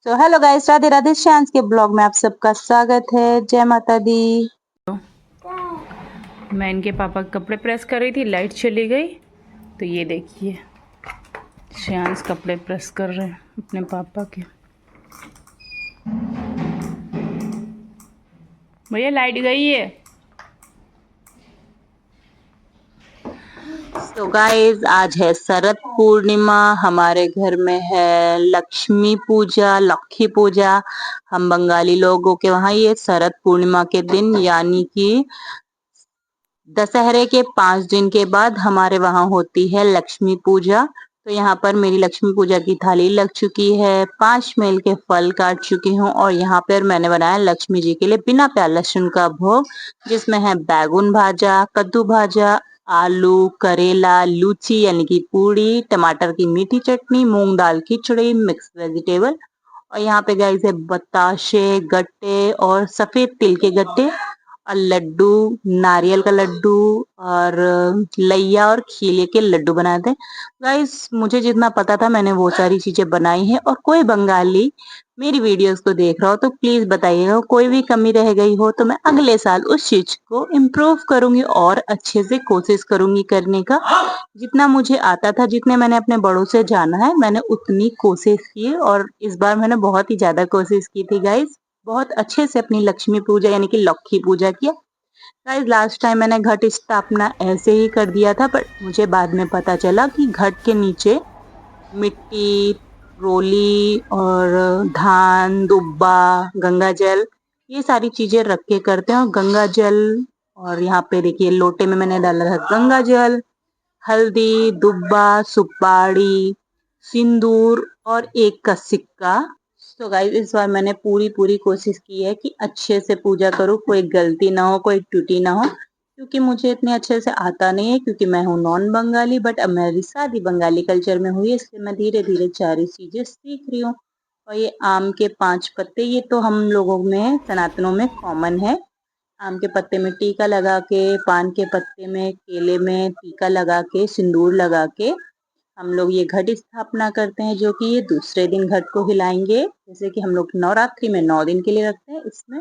तो hello guys, Radhe Radhe. श्यांस के blog में आप सबका स्वागत है। जय माता दी। मैं इनके पापा के कपड़े प्रेस कर रही थी, लाइट चली गई। तो ये देखिए श्यांस कपड़े प्रेस कर रहे हैं अपने पापा के। भैया लाइट गई है। तो गाइस, आज है शरद पूर्णिमा। हमारे घर में है लक्ष्मी पूजा, लक्ष्मी पूजा। हम बंगाली लोगों के वहाँ ये शरद पूर्णिमा के दिन यानी कि दशहरे के 5 दिन के बाद हमारे वहाँ होती है लक्ष्मी पूजा। तो यहाँ पर मेरी लक्ष्मी पूजा की थाली लग चुकी है, 5 मेल के फल काट चुकी हूँ और यहाँ पर मैंने बनाया लक्ष्मी जी के लिए बिना प्याज लहसुन का भोग, जिसमें है बैगन भाजा, कद्दू भाजा, आलू, करेला, लूची यानी कि पूड़ी, टमाटर की मीठी चटनी, मूंग दाल खिचड़ी, मिक्स वेजिटेबल। और यहाँ पे गाइस है बताशे, गट्टे और सफेद तिल के गट्टे और लड्डू, नारियल का लड्डू और लैया और खीले के लड्डू बनाए थे। गाइस, मुझे जितना पता था मैंने वो सारी चीजें बनाई हैं। और कोई बंगाली मेरी वीडियोस को देख रहा हो तो प्लीज बताइएगा, कोई भी कमी रह गई हो तो मैं अगले साल उस चीज को इम्प्रूव करूंगी और अच्छे से कोशिश करूंगी करने का। जितना मुझे आता था, जितने मैंने अपने बड़ों से जाना है, मैंने उतनी कोशिश की और इस बार मैंने बहुत ही ज्यादा कोशिश की थी गाइस। बहुत अच्छे से अपनी लक्ष्मी पूजा यानी कि लक्ष्मी पूजा किया। गाइस, लास्ट टाइम मैंने घट स्थापना ऐसे ही कर दिया था, पर मुझे बाद में पता चला कि घट के नीचे मिट्टी, रोली और धान, दुब्बा, गंगा जल, ये सारी चीजें रख के करते हैं। और गंगा जल, और यहाँ पे देखिए लोटे में मैंने डाला है गंगा जल, हल्दी, दुब्बा, सुपारी, सिंदूर और एक का सिक्का। तो गाइस, इस बार मैंने पूरी पूरी कोशिश की है कि अच्छे से पूजा करूँ, कोई गलती ना हो, कोई त्रुटि ना हो, क्योंकि मुझे इतने अच्छे से आता नहीं है, क्योंकि मैं हूँ नॉन बंगाली। बट अब मेरी शादी बंगाली कल्चर में हुई है, इसलिए मैं धीरे धीरे सारी चीजें सीख रही हूँ। और ये आम के 5 पत्ते, ये तो हम लोगों में सनातनों में कॉमन है। आम के पत्ते में टीका लगा के, पान के पत्ते में, केले में टीका लगा के, सिंदूर लगा के हम लोग ये घट स्थापना करते हैं, जो कि ये दूसरे दिन घट को हिलाएंगे। जैसे कि हम लोग नवरात्रि में 9 दिन के लिए रखते हैं, इसमें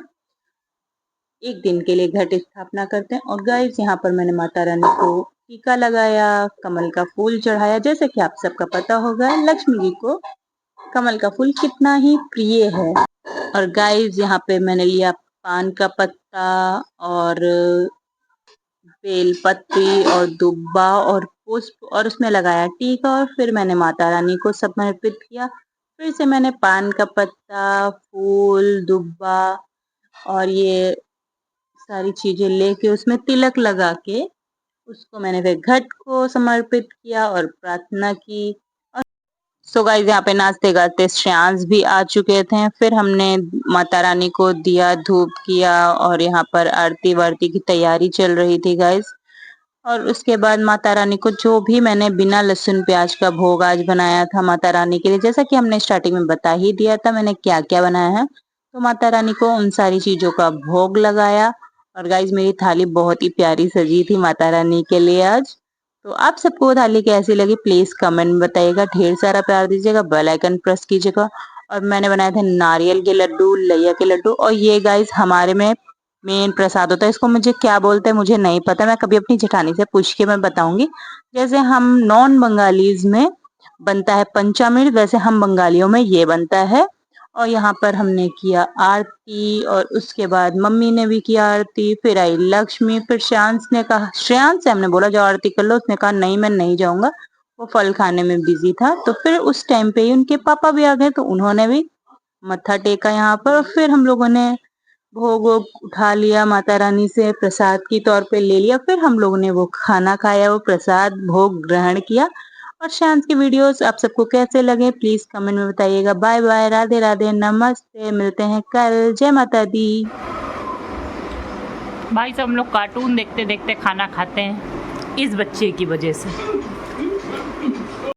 1 दिन के लिए घट स्थापना करते हैं। और गाइस, यहाँ पर मैंने माता रानी को टीका लगाया, कमल का फूल चढ़ाया। जैसे कि आप सबका पता होगा लक्ष्मी जी को कमल का फूल कितना ही प्रिय है। और गाइस, यहाँ पे मैंने लिया पान का पत्ता और बेलपत्री और दुब्बा और पुष्प, और उसमें लगाया टीका और फिर मैंने माता रानी को समर्पित किया। फिर से मैंने पान का पत्ता, फूल, दुब्बा और ये सारी चीजें लेके उसमें तिलक लगा के उसको मैंने फिर घट को समर्पित किया और प्रार्थना की। सो गाइस, यहाँ पे नाचते गाते श्रेयांश भी आ चुके थे। फिर हमने माता रानी को दिया धूप किया और यहाँ पर आरती वारती की तैयारी चल रही थी गाइस। और उसके बाद माता रानी को जो भी मैंने बिना लहसुन प्याज का भोग आज बनाया था माता रानी के लिए, जैसा कि हमने स्टार्टिंग में बता ही दिया था मैंने क्या क्या बनाया है, तो माता रानी को उन सारी चीजों का भोग लगाया। और गाइज, मेरी थाली बहुत ही प्यारी सजी थी माता रानी के लिए आज। तो आप सबको वो थाली कैसी लगी प्लीज कमेंट में बताइएगा, ढेर सारा प्यार दीजिएगा, बेल आइकन प्रेस कीजिएगा। और मैंने बनाए थे नारियल के लड्डू, लैया के लड्डू। और ये गाइज हमारे में मेन प्रसाद होता है, इसको मुझे क्या बोलते हैं मुझे नहीं पता, मैं कभी अपनी जेठानी से पूछ के मैं बताऊंगी। जैसे हम नॉन बंगालीज में बनता है पंचामृत, वैसे हम बंगालियों में ये बनता है। और यहाँ पर हमने किया आरती और उसके बाद मम्मी ने भी किया आरती, फिर आई लक्ष्मी, फिर श्रेयांश ने कहा, श्रेयांश से हमने बोला जो आरती कर लो, उसने कहा नहीं मैं नहीं जाऊंगा, वो फल खाने में बिजी था। तो फिर उस टाइम पे ही उनके पापा भी आ गए, तो उन्होंने भी मत्था टेका यहाँ पर। और फिर हम लोगों ने भोग वोग उठा लिया, माता रानी से प्रसाद की तौर पे ले लिया। फिर हम लोगों ने वो खाना खाया, वो प्रसाद भोग ग्रहण किया। और शांत की वीडियोस आप सबको कैसे लगे प्लीज कमेंट में बताइएगा। बाय बाय, राधे राधे, नमस्ते, मिलते हैं कल। जय माता दी। भाई सब हम लोग कार्टून देखते देखते खाना खाते हैं इस बच्चे की वजह से।